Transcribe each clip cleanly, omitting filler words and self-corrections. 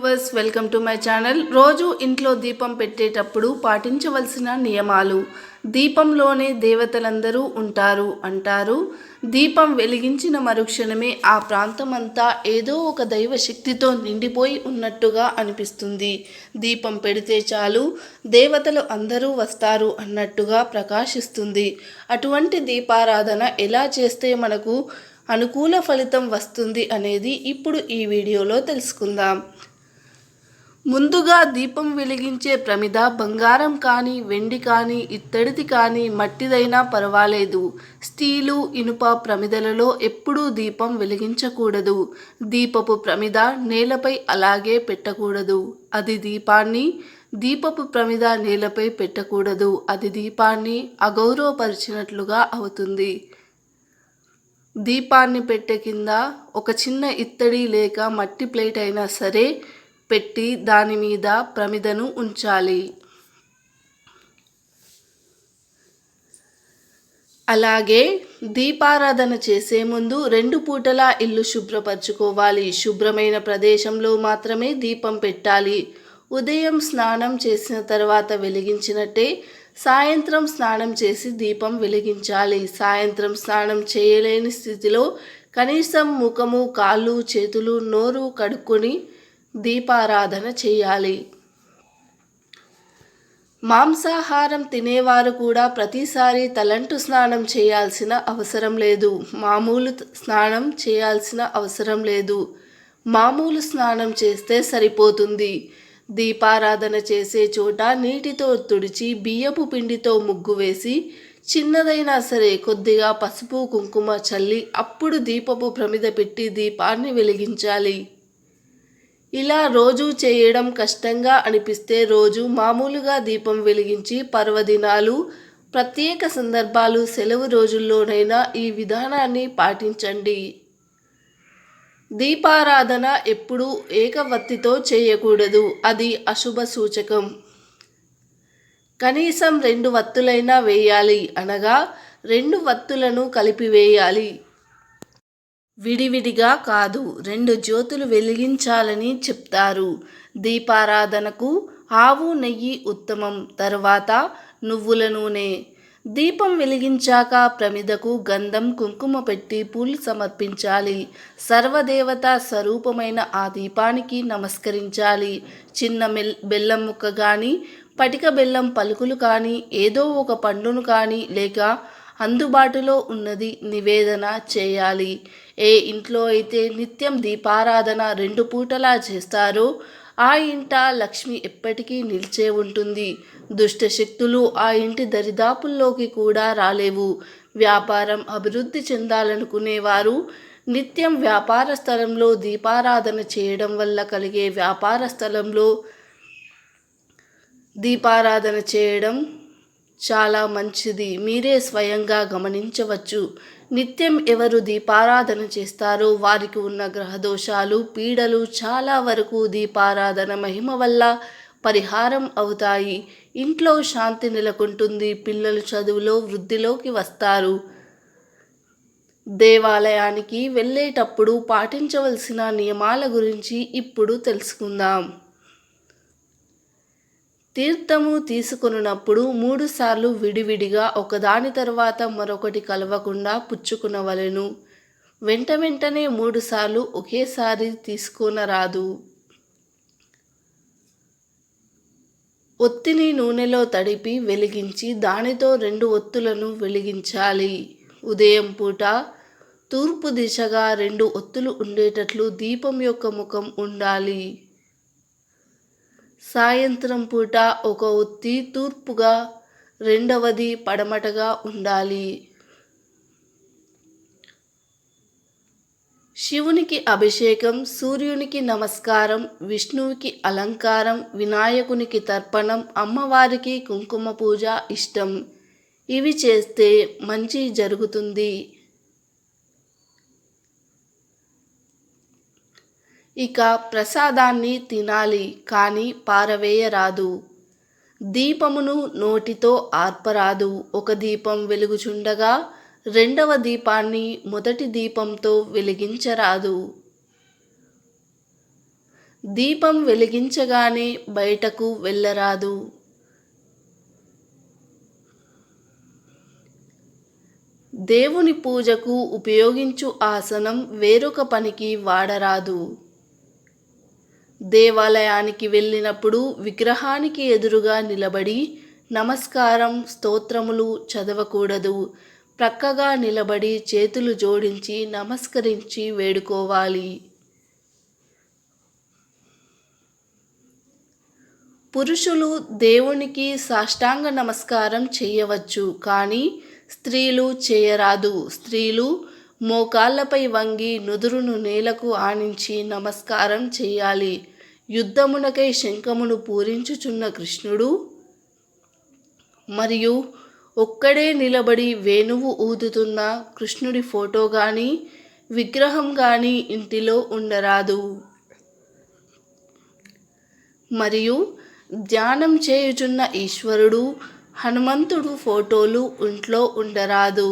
Viewers, welcome to my channel. రోజు ఇంట్లో దీపం పెట్టేటప్పుడు పాటించవలసిన నియమాలు. దీపంలోనే దేవతలందరూ ఉంటారు అంటారు. దీపం వెలిగించిన మరుక్షణమే ఆ ప్రాంతమంతా ఏదో ఒక దైవశక్తితో నిండిపోయి ఉన్నట్టుగా అనిపిస్తుంది. దీపం పెడితే చాలు దేవతలు అందరూ వస్తారు అన్నట్టుగా ప్రకాశిస్తుంది. అటువంటి దీపారాధన ఎలా చేస్తే మనకు అనుకూల ఫలితం వస్తుంది అనేది ఇప్పుడు ఈ వీడియోలో తెలుసుకుందాం. ముందుగా దీపం వెలిగించే ప్రమిద బంగారం కానీ, వెండి కానీ, ఇత్తడిది కానీ, మట్టిదైనా పర్వాలేదు. స్టీలు, ఇనుప ప్రమిదలలో ఎప్పుడూ దీపం వెలిగించకూడదు. దీపపు ప్రమిద నేలపై అలాగే పెట్టకూడదు. దీపపు ప్రమిద నేలపై పెట్టకూడదు. అది దీపాన్ని అగౌరవపరిచినట్లుగా అవుతుంది. దీపాన్ని పెట్టే కింద ఒక చిన్న ఇత్తడి లేక మట్టి ప్లేట్ అయినా సరే పెట్టి దాని మీద ప్రమిదను ఉంచాలి. అలాగే దీపారాధన చేసే ముందు 2 పూటలా ఇల్లు శుభ్రపరచుకోవాలి. శుభ్రమైన ప్రదేశంలో మాత్రమే దీపం పెట్టాలి. ఉదయం స్నానం చేసిన తర్వాత వెలిగించినట్టే సాయంత్రం స్నానం చేసి దీపం వెలిగించాలి. సాయంత్రం స్నానం చేయలేని స్థితిలో కనీసం ముఖము, కాళ్ళు, చేతులు, నోరు కడుక్కొని దీపారాధన చేయాలి. మాంసాహారం తినేవారు కూడా ప్రతిసారి తలంటు స్నానం చేయాల్సిన అవసరం లేదు. మామూలు స్నానం చేయాల్సిన అవసరం లేదు. మామూలు స్నానం చేస్తే సరిపోతుంది. దీపారాధన చేసే చోట నీటితో తుడిచి బియ్యపు పిండితో ముగ్గు వేసి చిన్నదైనా సరే కొద్దిగా పసుపు, కుంకుమ చల్లి అప్పుడు దీపపు ప్రమిద పెట్టి దీపాన్ని వెలిగించాలి. ఇలా రోజు చేయడం కష్టంగా అనిపిస్తే రోజు మామూలుగా దీపం వెలిగించి పర్వదినాలు, ప్రత్యేక సందర్భాలు, సెలవు రోజుల్లోనైనా ఈ విధానాన్ని పాటించండి. దీపారాధన ఎప్పుడూ ఏకవత్తితో చేయకూడదు. అది అశుభ సూచకం. కనీసం 2 వత్తులైనా వేయాలి. అనగా 2 వత్తులను కలిపివేయాలి. విడివిడిగా కాదు, 2 జ్యోతులు వెలిగించాలని చెప్తారు. దీపారాధనకు ఆవు నెయ్యి ఉత్తమం. తర్వాత నువ్వుల నూనె. దీపం వెలిగించాక ప్రమిదకు గంధం, కుంకుమ పెట్టి పూలు సమర్పించాలి. సర్వదేవతా స్వరూపమైన ఆ దీపానికి నమస్కరించాలి. చిన్న బెల్లం ముక్క కానీ, పటిక బెల్లం పలుకులు కానీ, ఏదో ఒక పండును కానీ లేక అందుబాటులో ఉన్నది నివేదన చేయాలి. ఏ ఇంట్లో అయితే నిత్యం దీపారాధన 2 పూటలా చేస్తారో ఆ ఇంట లక్ష్మి ఎప్పటికీ నిలిచే ఉంటుంది. దుష్టశక్తులు ఆ ఇంటి దరిదాపుల్లోకి కూడా రాలేవు. వ్యాపారం అభివృద్ధి చెందాలనుకునేవారు నిత్యం వ్యాపార స్థలంలో దీపారాధన చేయడం వల్ల కలిగే వ్యాపార స్థలంలో దీపారాధన చేయడం చాలా మంచిది. మీరే స్వయంగా గమనించవచ్చు. నిత్యం ఎవరు దీపారాధన చేస్తారో వారికి ఉన్న గ్రహదోషాలు, పీడలు చాలా వరకు దీపారాధన మహిమ వల్ల పరిహారం అవుతాయి. ఇంట్లో శాంతి నెలకొంటుంది. పిల్లలు చదువులో వృద్ధిలోకి వస్తారు. దేవాలయానికి వెళ్ళేటప్పుడు పాటించవలసిన నియమాల గురించి ఇప్పుడు తెలుసుకుందాం. తీర్థము తీసుకొనున్నప్పుడు 3 సార్లు విడివిడిగా ఒకదాని తర్వాత మరొకటి కలవకుండా పుచ్చుకొనవలెను. వెంటనే 3 సార్లు ఒకేసారి తీసుకొనరాదు. ఒత్తిని నూనెలో తడిపి వెలిగించి దానితో 2 ఒత్తులను వెలిగించాలి. ఉదయం పూట తూర్పు దిశగా 2 ఒత్తులు ఉండేటట్లు దీపం యొక్క ముఖం ఉండాలి. సాయంత్రం పూట ఒక ఒత్తి తూర్పుగా, రెండవది పడమటగా ఉండాలి. శివునికి అభిషేకం, సూర్యునికి నమస్కారం, విష్ణువుకి అలంకారం, వినాయకునికి తర్పణం, అమ్మవారికి కుంకుమ పూజ ఇష్టం. ఇవి చేస్తే మంచి జరుగుతుంది. ఇక ప్రసాదాన్ని తినాలి కానీ పారవేయరాదు. దీపమును నోటితో ఆర్పరాదు. ఒక దీపం వెలుగుచుండగా రెండవ దీపాన్ని మొదటి దీపంతో వెలిగించరాదు. దీపం వెలిగించగానే బయటకు వెళ్ళరాదు. దేవుని పూజకు ఉపయోగించు ఆసనం వేరొక పనికి వాడరాదు. దేవాలయానికి వెళ్ళినప్పుడు విగ్రహానికి ఎదురుగా నిలబడి నమస్కారం, స్తోత్రములు చదవకూడదు. ప్రక్కగా నిలబడి చేతులు జోడించి నమస్కరించి వేడుకోవాలి. పురుషులు దేవునికి సాష్టాంగ నమస్కారం చేయవచ్చు, కానీ స్త్రీలు చేయరాదు. స్త్రీలు మోకాళ్ళపై వంగి నుదురును నేలకు ఆనించి నమస్కారం చేయాలి. యుద్ధమునకై శంఖమును పూరించుచున్న కృష్ణుడు మరియు ఒక్కడే నిలబడి వేణువు ఊదుతున్న కృష్ణుడి ఫోటో కానీ విగ్రహం కానీ ఇంటిలో ఉండరాదు. మరియు ధ్యానం చేయుచున్న ఈశ్వరుడు, హనుమంతుడు ఫోటోలు ఇంట్లో ఉండరాదు.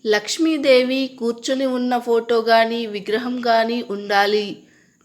లక్ష్మీదేవి కూర్చొని ఉన్న ఫోటో కానీ విగ్రహం కానీ ఉండాలి.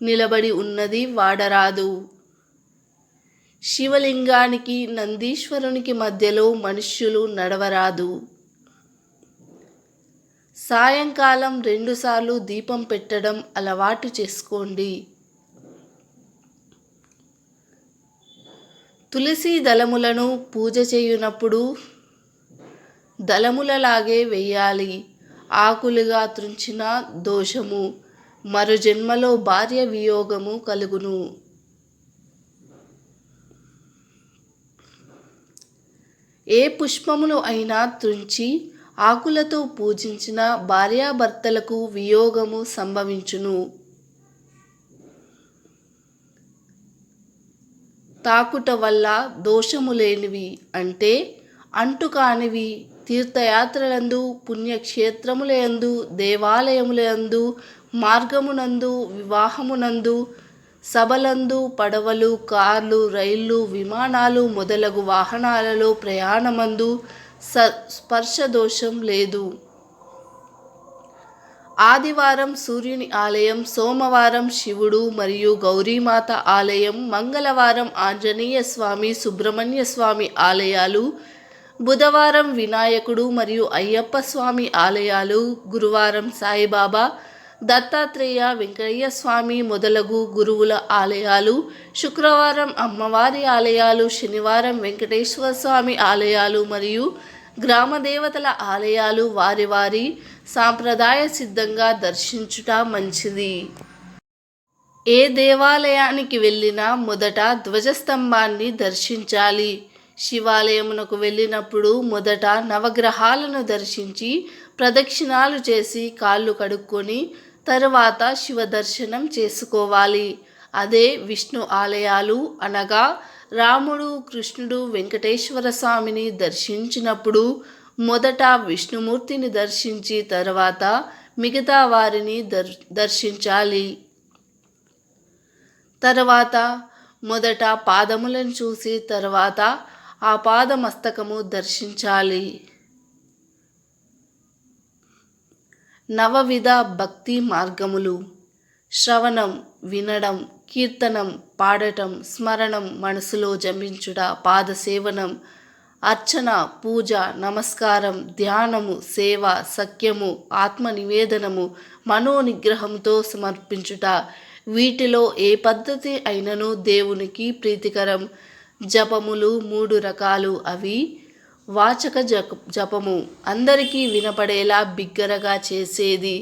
నిలబడి ఉన్నది వాడరాదు. శివలింగానికి నందీశ్వరునికి మధ్యలో మనుష్యులు నడవరాదు. సాయంకాలం 2 సార్లు దీపం పెట్టడం అలవాటు చేసుకోండి. తులసి దళములను పూజ చేయునప్పుడు దళములలాగే వేయాలి. ఆకులుగా త్రుంచిన దోషము, మరు జన్మలో భార్య వియోగము కలుగును. ఏ పుష్పములు అయినా త్రుంచి ఆకులతో పూజించిన భార్యాభర్తలకు వియోగము సంభవించును. తాకుట వల్ల దోషము లేనివి అంటే అంటుకానివి తీర్థయాత్రలందు, పుణ్యక్షేత్రములందు, దేవాలయములందు, మార్గమునందు, వివాహమునందు, సభలందు, పడవలు, కార్లు, రైళ్ళు, విమానాలు మొదలగు వాహనాలలో ప్రయాణమందు స్పర్శ దోషం లేదు. ఆదివారం సూర్యుని ఆలయం, సోమవారం శివుడు మరియు గౌరీమాత ఆలయం, మంగళవారం ఆంజనేయ స్వామి, సుబ్రహ్మణ్య స్వామి ఆలయాలు, బుధవారం వినాయకుడు మరియు అయ్యప్ప స్వామి ఆలయాలు, గురువారం సాయిబాబా, దత్తాత్రేయ, వెంకయ్య స్వామి మొదలగు గురువుల ఆలయాలు, శుక్రవారం అమ్మవారి ఆలయాలు, శనివారం వెంకటేశ్వర స్వామి ఆలయాలు మరియు గ్రామ దేవతల ఆలయాలు వారి వారి సాంప్రదాయ సిద్ధంగా దర్శించుట మంచిది. ఏ దేవాలయానికి వెళ్ళినా మొదట ధ్వజస్తంభాన్ని దర్శించాలి. శివాలయమునకు వెళ్ళినప్పుడు మొదట నవగ్రహాలను దర్శించి ప్రదక్షిణాలు చేసి కాళ్ళు కడుక్కొని తరువాత శివ దర్శనం చేసుకోవాలి. అదే విష్ణు ఆలయాలు అనగా రాముడు, కృష్ణుడు, వెంకటేశ్వర స్వామిని దర్శించినప్పుడు మొదట విష్ణుమూర్తిని దర్శించి తర్వాత మిగతా వారిని దర్శించాలి. తర్వాత మొదట పాదములను చూసి తర్వాత ఆ పాదమస్తకము దర్శించాలి. నవవిధ భక్తి మార్గములు: శ్రవణం, వినడం, కీర్తనం, పాడటం, స్మరణం, మనసులో జపించుట, పాదసేవనం, అర్చన, పూజ, నమస్కారం, ధ్యానము, సేవ, సఖ్యము, ఆత్మనివేదనము, మనోనిగ్రహంతో సమర్పించుట. వీటిలో ఏ పద్ధతి అయినను దేవునికి ప్రీతికరం. జపములు 3 రకాలు. అవి: వాచక జపము, అందరికీ వినపడేలా బిగ్గరగా చేసేది.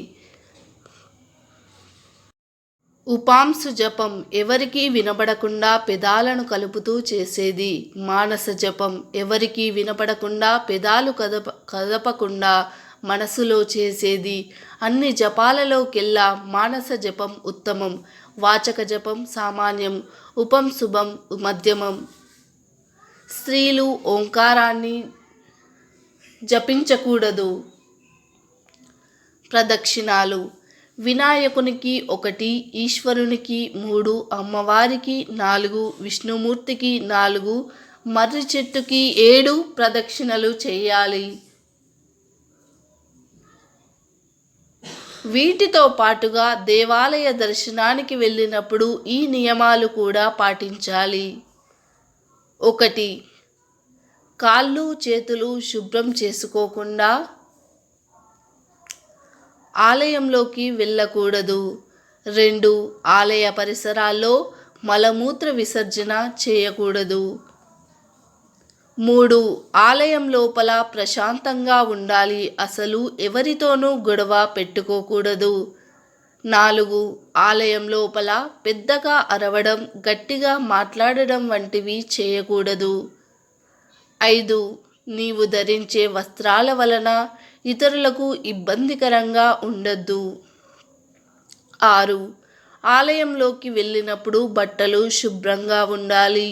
ఉపాంశు జపం, ఎవరికీ వినపడకుండా పెదాలను కలుపుతూ చేసేది. మానస జపం, ఎవరికీ వినపడకుండా పెదాలు కదపకుండా మనసులో చేసేది. అన్ని జపాలలోకెల్లా మానస జపం ఉత్తమం. వాచక జపం సామాన్యం, ఉపంశుభం మధ్యమం. స్త్రీలు ఓంకారాన్ని జపించకూడదు. ప్రదక్షిణాలు: వినాయకునికి 1, ఈశ్వరునికి 3, అమ్మవారికి 4, విష్ణుమూర్తికి 4, మర్రి చెట్టుకి 7 ప్రదక్షిణలు చేయాలి. వీటితో పాటుగా దేవాలయ దర్శనానికి వెళ్ళినప్పుడు ఈ నియమాలు కూడా పాటించాలి. 1. కాళ్ళు చేతులు శుభ్రం చేసుకోకుండా ఆలయంలోకి వెళ్ళకూడదు. 2. ఆలయ పరిసరాల్లో మలమూత్ర విసర్జన చేయకూడదు. 3. ఆలయం లోపల ప్రశాంతంగా ఉండాలి. అసలు ఎవరితోనూ గొడవ పెట్టుకోకూడదు. 4. ఆలయం లోపల పెద్దగా అరవడం, గట్టిగా మాట్లాడడం వంటివి చేయకూడదు. 5. నీవు ధరించే వస్త్రాల వలన ఇతరులకు ఇబ్బందికరంగా ఉండొద్దు. 6. ఆలయంలోకి వెళ్ళినప్పుడు బట్టలు శుభ్రంగా ఉండాలి.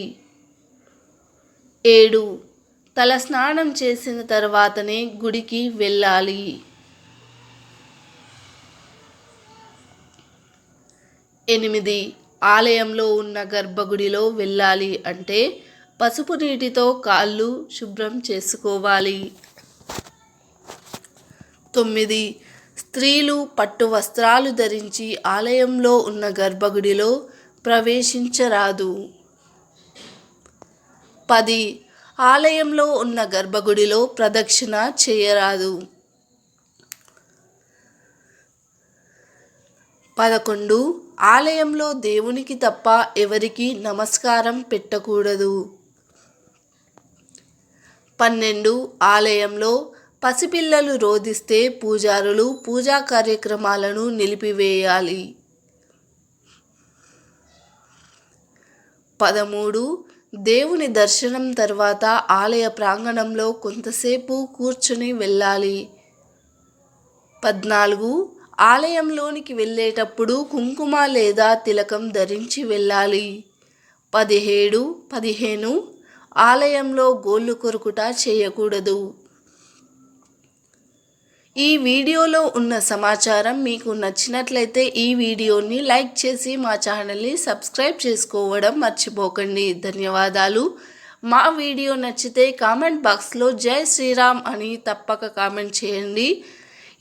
7. తల స్నానం చేసిన తర్వాతనే గుడికి వెళ్ళాలి. 8. ఆలయంలో ఉన్న గర్భగుడిలో వెళ్ళాలి అంటే పసుపు నీటితో కాళ్ళు శుభ్రం చేసుకోవాలి. 9. స్త్రీలు పట్టు వస్త్రాలు ధరించి ఆలయంలో ఉన్న గర్భగుడిలో ప్రవేశించరాదు. 10. ఆలయంలో ఉన్న గర్భగుడిలో ప్రదక్షిణ చేయరాదు. 11. ఆలయంలో దేవునికి తప్ప ఎవరికి నమస్కారం పెట్టకూడదు. 12. ఆలయంలో పసిపిల్లలు రోదిస్తే పూజారులు పూజా కార్యక్రమాలను నిలిపివేయాలి. 13. దేవుని దర్శనం తర్వాత ఆలయ ప్రాంగణంలో కొంతసేపు కూర్చుని వెళ్ళాలి. 14. ఆలయంలోనికి వెళ్ళేటప్పుడు కుంకుమ లేదా తిలకం ధరించి వెళ్ళాలి. 17, 15 ఆలయంలో గోళ్ళు కొరుకుట చేయకూడదు. ఈ వీడియోలో ఉన్న సమాచారం మీకు నచ్చినట్లయితే ఈ వీడియోని లైక్ చేసి మా ఛానల్ని సబ్స్క్రైబ్ చేసుకోవడం మర్చిపోకండి. ధన్యవాదాలు. మా వీడియో నచ్చితే కామెంట్ బాక్స్లో జై శ్రీరామ్ అని తప్పక కామెంట్ చేయండి.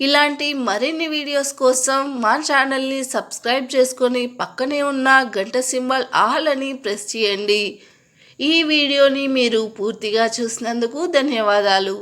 ఇలాంటి మరిన్ని వీడియోస్ కోసం మా ఛానల్ని సబ్స్క్రైబ్ చేసుకొని పక్కనే ఉన్న గంట సింబల్ ఆల్ అని ప్రెస్ చేయండి. ఈ వీడియోని మీరు పూర్తిగా చూసినందుకు ధన్యవాదాలు.